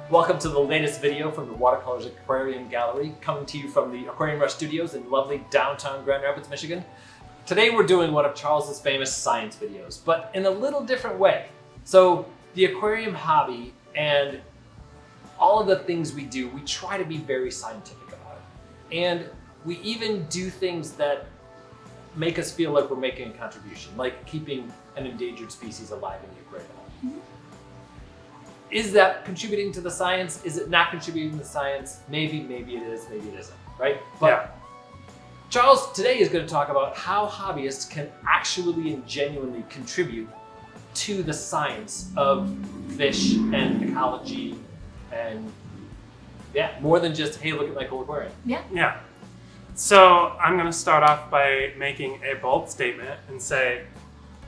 Welcome to the latest video from the Watercolors Aquarium Gallery, coming to you from the Aquarium Rush Studios in lovely downtown Grand Rapids, Michigan. Today we're doing one of Charles's famous science videos, but in a little different way. So the aquarium hobby and all of the things we do, we try to be very scientific about it. And we even do things that make us feel like we're making a contribution, like keeping an endangered species alive in the aquarium. Mm-hmm. Is that contributing to the science? Is it not contributing to the science? Maybe it is, maybe it isn't, right? But yeah. Charles today is going to talk about how hobbyists can actually and genuinely contribute to the science of fish and ecology and more than just, hey, look at my cool aquarium. Yeah. So I'm going to start off by making a bold statement and say,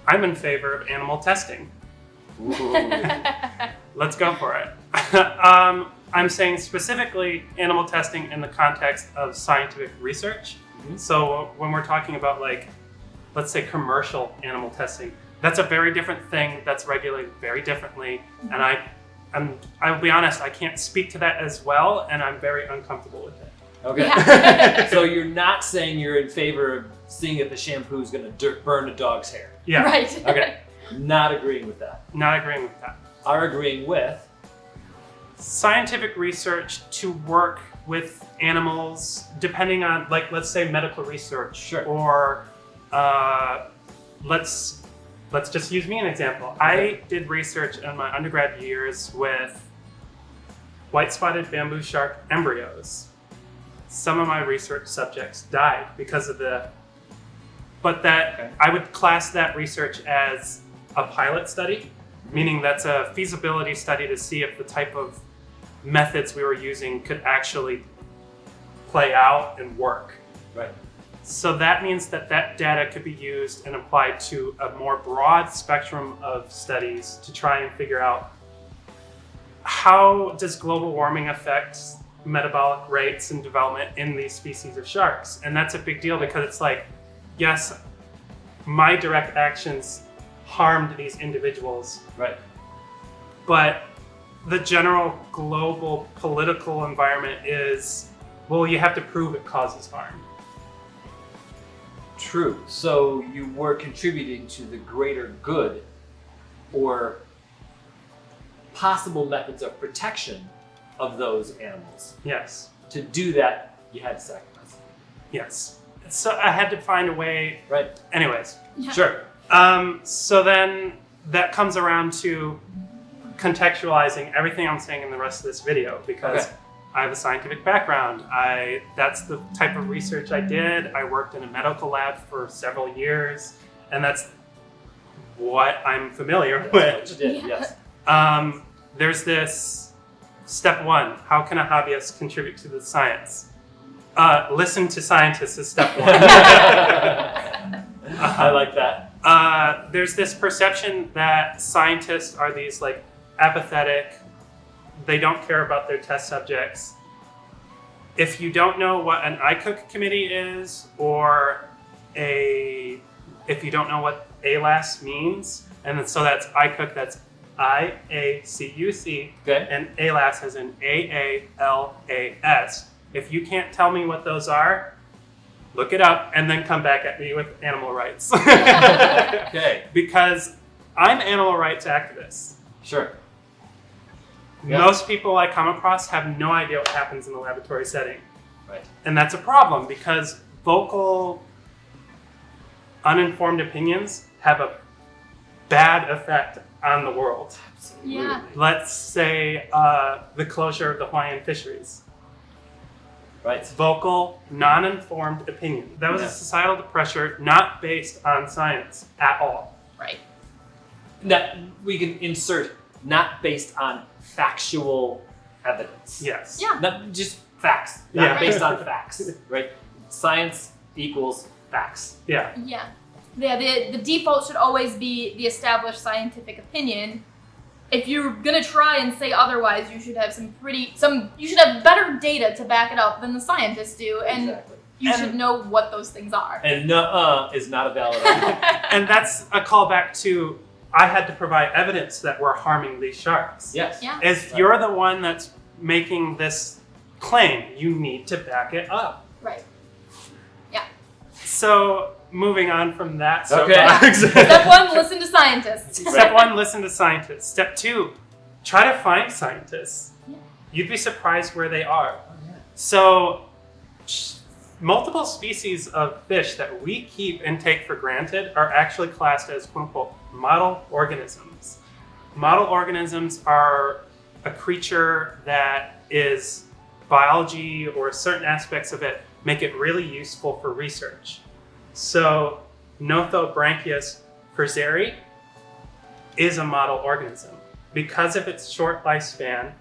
I'm in favor of animal testing. Ooh. Let's go for it. I'm saying specifically animal testing in the context of scientific research. Mm-hmm. So when we're talking about, like, let's say commercial animal testing, that's a very different thing that's regulated very differently. Mm-hmm. And I'll be honest, I can't speak to that as well, and I'm very uncomfortable with it. Okay. Yeah. So you're not saying you're in favor of seeing if the shampoo is going to burn a dog's hair. Yeah. Right. Okay. Not agreeing with that. Not agreeing with that. Are agreeing with scientific research to work with animals, depending on, like, let's say medical research. Sure. Or let's just use me an example. Okay. I did research in my undergrad years with white-spotted bamboo shark embryos. Some of my research subjects died because of I would class that research as a pilot study, meaning that's a feasibility study to see if the type of methods we were using could actually play out and work. Right. So that means that data could be used and applied to a more broad spectrum of studies to try and figure out how does global warming affect metabolic rates and development in these species of sharks. And that's a big deal because it's like, yes, my direct actions harmed these individuals. Right. But the general global political environment is, well, you have to prove it causes harm. True. So you were contributing to the greater good or possible methods of protection of those animals. Yes. To do that, you had to sacrifice. Yes. So I had to find a way. Right. Anyways. Yeah. Sure. So then that comes around to contextualizing everything I'm saying in the rest of this video because I have a scientific background. That's the type of research I did. I worked in a medical lab for several years, and that's what I'm familiar with. What you did, Yeah. yes. There's this step one. How can a hobbyist contribute to the science? Listen to scientists is step one. I like that. There's this perception that scientists are these, like, apathetic, they don't care about their test subjects. If you don't know what an ICOOC committee is, or if you don't know what ALAS means, and so that's ICOOC, that's IACUC, Okay. and ALAS as in AALAS. If you can't tell me what those are, look it up and then come back at me with animal rights. Okay. Because I'm animal rights activist. Sure. Yeah. Most people I come across have no idea what happens in the laboratory setting. Right. And that's a problem because vocal, uninformed opinions have a bad effect on the world. Absolutely. Yeah. Let's say the closure of the Hawaiian fisheries. Right. Vocal, non-informed opinion. That was a societal pressure not based on science at all. Right. That we can insert not based on factual evidence. Yes. Yeah. Not just facts. Not Yeah. based on facts. Right. Science equals facts. Yeah. Yeah. The default should always be the established scientific opinion. If you're gonna try and say otherwise, you should have you should have better data to back it up than the scientists do, and Exactly. you should know what those things are. And no is not a valid argument. And that's a callback to I had to provide evidence that we're harming these sharks. Yes. Yeah. If you're the one that's making this claim, you need to back it up. Right. So moving on from that. Okay. Step 1, listen to scientists. Step 1, listen to scientists. Step 2, try to find scientists. Yeah. You'd be surprised where they are. Oh, yeah. So multiple species of fish that we keep and take for granted are actually classed as quote unquote model organisms. Model organisms are a creature that is biology or certain aspects of it make it really useful for research. So Nothobranchius frazeri is a model organism. Because of its short lifespan,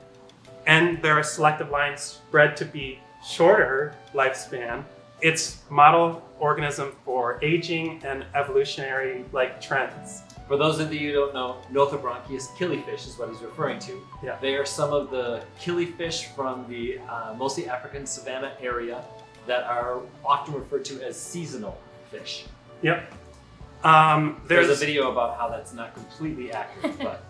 and there are selective lines spread to be shorter lifespan, it's model organism for aging and evolutionary trends. For those of you who don't know, Nothobranchius killifish is what he's referring to. Yeah. They are some of the killifish from the mostly African savanna area that are often referred to as seasonal fish. Yep. There's a video about how that's not completely accurate, but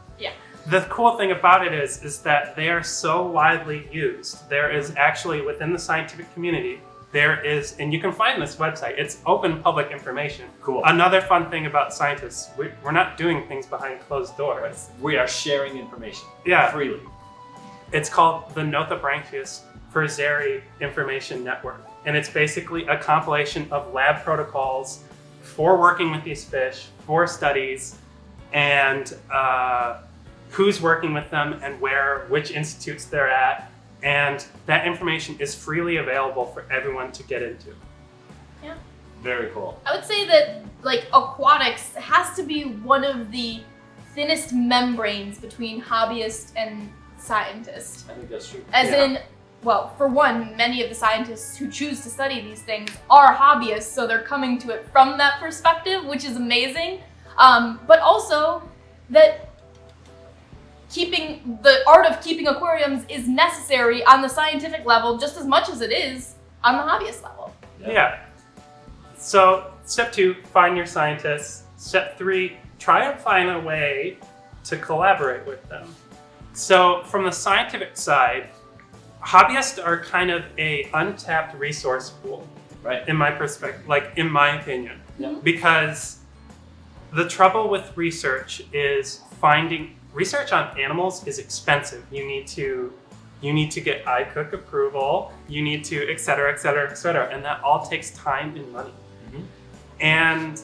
The cool thing about it is that they are so widely used. There is actually, within the scientific community, there is, and you can find this website, it's open public information. cool. Another fun thing about scientists, we're not doing things behind closed doors. We are sharing information Yeah. freely. It's called the Nothobranchius frazeri Information Network. And it's basically a compilation of lab protocols for working with these fish, for studies, and who's working with them and where, which institutes they're at. And that information is freely available for everyone to get into. Very cool. I would say that aquatics has to be one of the thinnest membranes between hobbyist and scientist. I think that's true. As in, well, for one, many of the scientists who choose to study these things are hobbyists, so they're coming to it from that perspective, which is amazing. But also that the art of keeping aquariums is necessary on the scientific level just as much as it is on the hobbyist level. Yeah. So step 2, find your scientists. Step 3, try and find a way to collaborate with them. So from the scientific side, hobbyists are kind of a untapped resource pool, Right. in my perspective, in my opinion. Yeah. Because the trouble with research is research on animals is expensive. You need to get ICOOK approval, you need to et cetera, et cetera, et cetera. And that all takes time and money. Mhm. And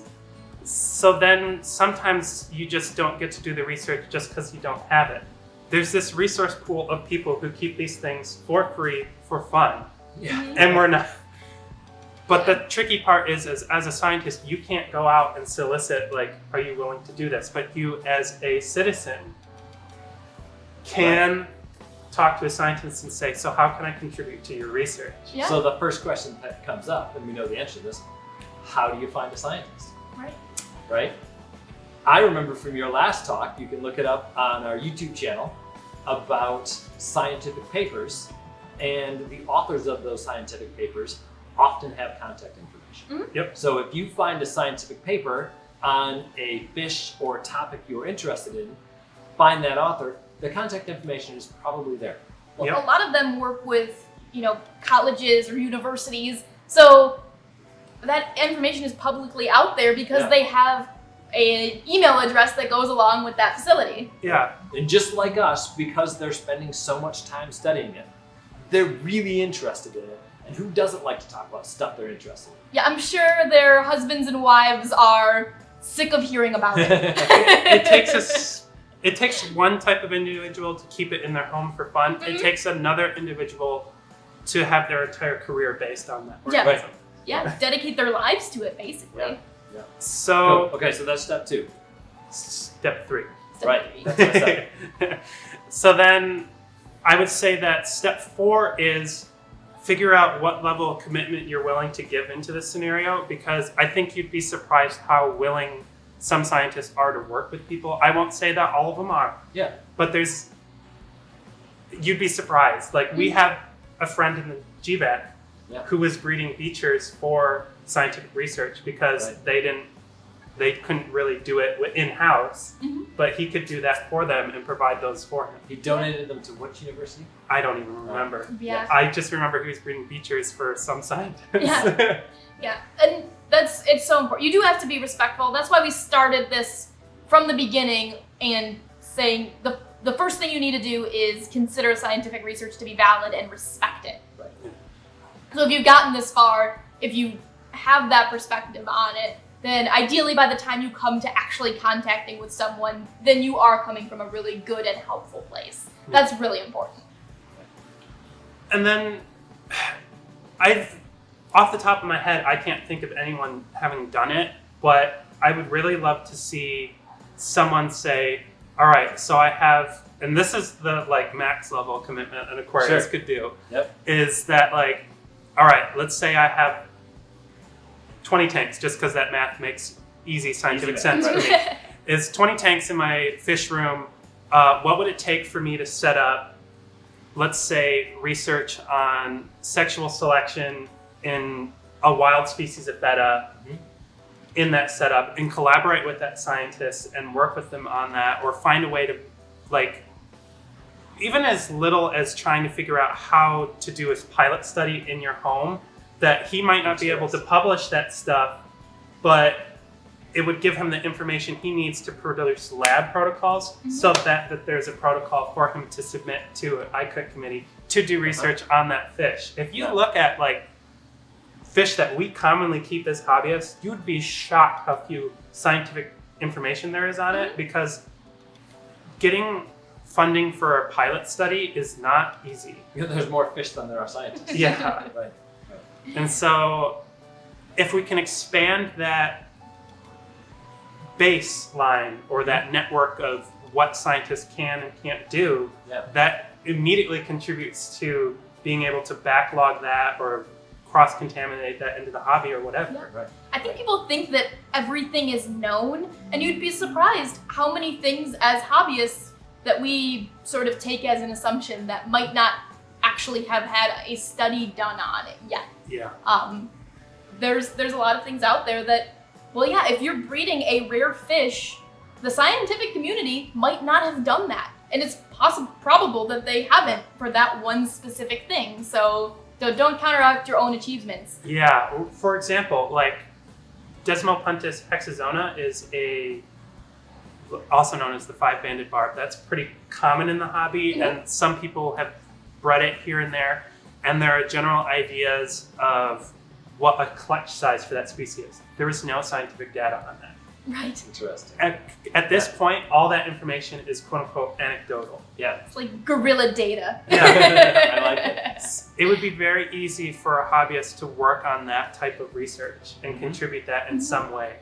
so then sometimes you just don't get to do the research just because you don't have it. There's this resource pool of people who keep these things for free, for fun. Yeah. And we're not. But the tricky part is, as a scientist, you can't go out and solicit, are you willing to do this? But you, as a citizen, can talk to a scientist and say, so how can I contribute to your research? Yeah. So the first question that comes up, and we know the answer to this, how do you find a scientist? Right. Right? I remember from your last talk, you can look it up on our YouTube channel, about scientific papers, and the authors of those scientific papers often have contact information. Mhm. Yep. So if you find a scientific paper on a fish or topic you're interested in, find that author, the contact information is probably there. Well, Yep. a lot of them work with, colleges or universities, so that information is publicly out there because Yeah. they have an email address that goes along with that facility. Yeah. And just like us, because they're spending so much time studying it, they're really interested in it. And who doesn't like to talk about stuff they're interested in? Yeah, I'm sure their husbands and wives are sick of hearing about it. It takes one type of individual to keep it in their home for fun. It Mhm. takes another individual to have their entire career based on that Yeah. organism. Yeah, dedicate their lives to it, basically. Yeah. So Okay, so that's step 2. step 3. Step Right. three. That's my second. So then I would say that step 4 is figure out what level of commitment you're willing to give into this scenario, because I think you'd be surprised how willing some scientists are to work with people. I won't say that all of them are, Yeah. but you'd be surprised. We have a friend in the GVAT Yeah. who was breeding beachers for scientific research because Right. they didn't they couldn't really do it in-house, Mhm. but he could do that for them and provide those for him. He donated them to which university? I don't even remember. Yeah. I just remember he was breeding beachers for some scientists. Yeah. Yeah, and it's so important. You do have to be respectful. That's why we started this from the beginning and saying the first thing you need to do is consider scientific research to be valid and respect it. Right. So if you've gotten this far, if you have that perspective on it, then ideally by the time you come to actually contacting with someone, then you are coming from a really good and helpful place. That's really important. And then off the top of my head, I can't think of anyone having done it, but I would really love to see someone say, all right, so I have, and this is the like max level commitment an aquarist could do, is that like, all right, let's say I have 20 tanks, just because that math makes easy scientific sense for me. Is 20 tanks in my fish room, what would it take for me to set up, let's say, research on sexual selection in a wild species of betta in that setup, and collaborate with that scientist and work with them on that, or find a way to, like, even as little as trying to figure out how to do his pilot study in your home, that he might not be able to publish that stuff, but it would give him the information he needs to produce lab protocols, so that there's a protocol for him to submit to an ICUT committee to do research on that fish. If you look at like fish that we commonly keep as hobbyists, you'd be shocked how few scientific information there is on it, because getting funding for a pilot study is not easy. There's more fish than there are scientists. Yeah. Right. And so if we can expand that baseline or that network of what scientists can and can't do, that immediately contributes to being able to backlog that or cross-contaminate that into the hobby or whatever. Yeah. Right. I think people think that everything is known, and you'd be surprised how many things as hobbyists that we sort of take as an assumption that might not actually have had a study done on it yet. Yeah. There's a lot of things out there that, well, yeah, if you're breeding a rare fish, the scientific community might not have done that. And it's probable that they haven't for that one specific thing. So don't counteract your own achievements. Yeah. For example, like Desmopuntus hexazona is also known as the five-banded barb. That's pretty common in the hobby, and some people have bred it here and there. And there are general ideas of what a clutch size for that species is. There is no scientific data on that. Right. Interesting. At this point, all that information is quote-unquote anecdotal. Yeah. It's like guerrilla data. Yeah. I like it. It would be very easy for a hobbyist to work on that type of research and contribute that in some way.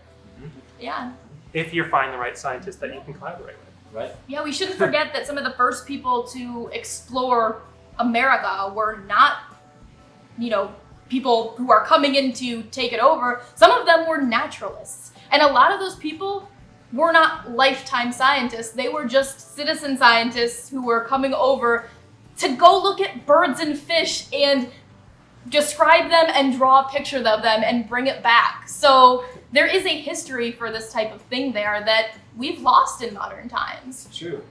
Yeah. If you find the right scientist that you can collaborate with. Right. Yeah, we shouldn't forget that some of the first people to explore America were not, people who are coming in to take it over. Some of them were naturalists. And a lot of those people were not lifetime scientists. They were just citizen scientists who were coming over to go look at birds and fish and describe them and draw pictures of them and bring it back. So there is a history for this type of thing there that we've lost in modern times. True.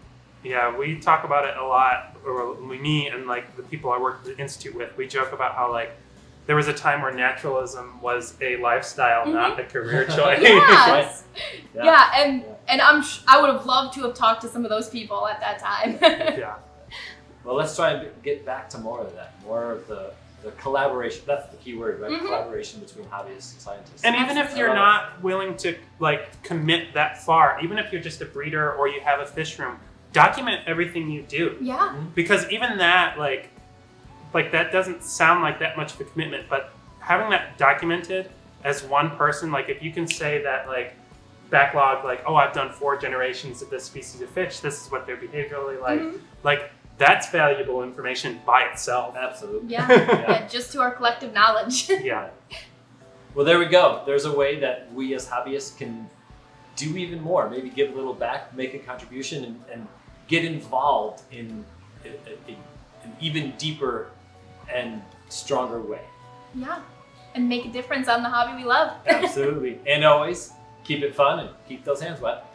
Yeah, we talk about it a lot, or me and like the people I work at the Institute with, we joke about how like there was a time where naturalism was a lifestyle, not a career choice. Yes. Right. Yeah, and I would have loved to have talked to some of those people at that time. Yeah. Well, let's try and get back to more of that. More of the collaboration. That's the key word, right? Collaboration between hobbyists and scientists. And even if you're not willing to like commit that far, even if you're just a breeder or you have a fish room, document everything you do. Yeah. Because even that, like that doesn't sound like that much of a commitment, but having that documented as one person, like if you can say that like backlog, like, oh, I've done 4 generations of this species of fish, this is what they're behaviorally like that's valuable information by itself. Absolutely. Yeah, just to our collective knowledge. Yeah. Well, there we go. There's a way that we as hobbyists can do even more. Maybe give a little back, make a contribution, and get involved in an even deeper and stronger way. Yeah, and make a difference on the hobby we love. Absolutely. And always keep it fun and keep those hands wet.